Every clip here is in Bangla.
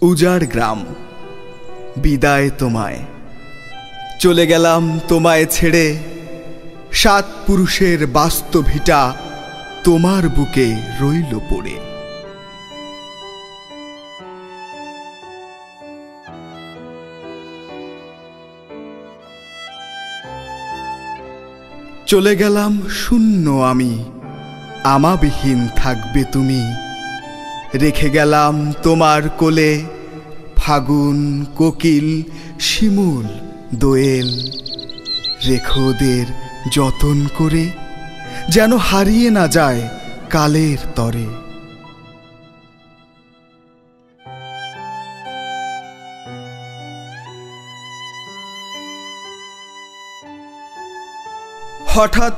উজাড় গ্রাম, বিদায় তোমায়। চলে গেলাম তোমায় ছেড়ে, 7 পুরুষের বাস্তভিটা তোমার বুকে রইল পড়ে। চলে গেলাম শূন্য আমি, আমাবিহীন থাকবে তুমি। রেখে গেলাম তোমার কোলে ফাগুন, কোকিল, শিমুল, দোয়েল। রেখো ওদের যতন করে, যেন হারিয়ে না যায় কালের তরে। হঠাৎ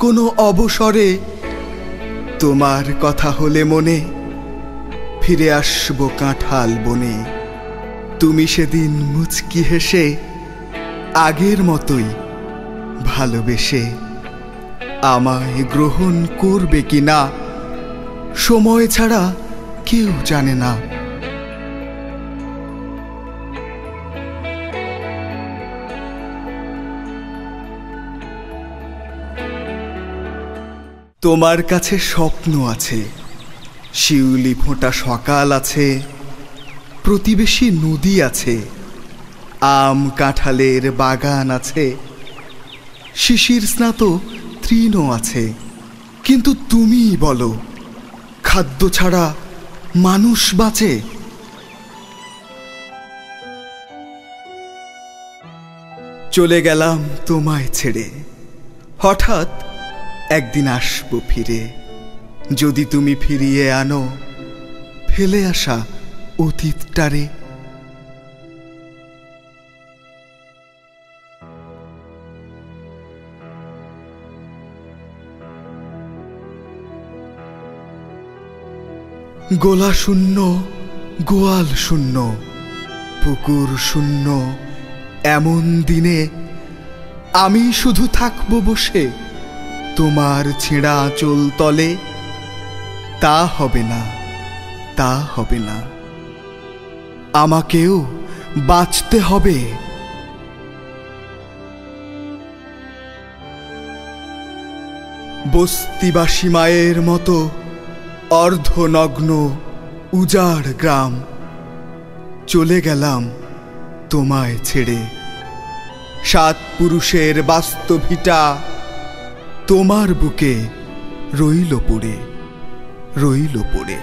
কোনো অবসরে তোমার কথা হলে মনে, ফিরে আসবো কাঁঠাল বনে। তুমি সেদিন মুচকি হেসে আগের মতোই ভালোবেসে আমায় গ্রহণ করবে কিনা, সময় ছাড়া কেউ জানে না। তোমার কাছে স্বপ্ন আছে, শিউলি ফোঁটা সকাল আছে, প্রতিবেশী নদী আছে, আম কাঁঠালের বাগান আছে, শিশির স্নাত তৃণ আছে। কিন্তু তুমিই বলো, খাদ্য ছাড়া মানুষ বাঁচে? চলে গেলাম তোমায় ছেড়ে, হঠাৎ একদিন আসবো ফিরে। যদি তুমি ফিরিয়ে আনো ফেলে আসা অতীতটারে। গোলা শূন্য, গোয়াল শূন্য, পুকুর শূন্য, এমন দিনে আমি শুধু থাকবো বসে তোমার ছেঁড়া আঁচল তলে। তা হবে না, তা হবে না, আমাকেও বাঁচতে হবে। বস্তিবাসী মায়ের মতো অর্ধনগ্ন উজাড় গ্রাম, চলে গেলাম তোমায় ছেড়ে। 7 পুরুষের বাস্তভিটা তোমার বুকে রইল পড়ে, রইল পড়ে।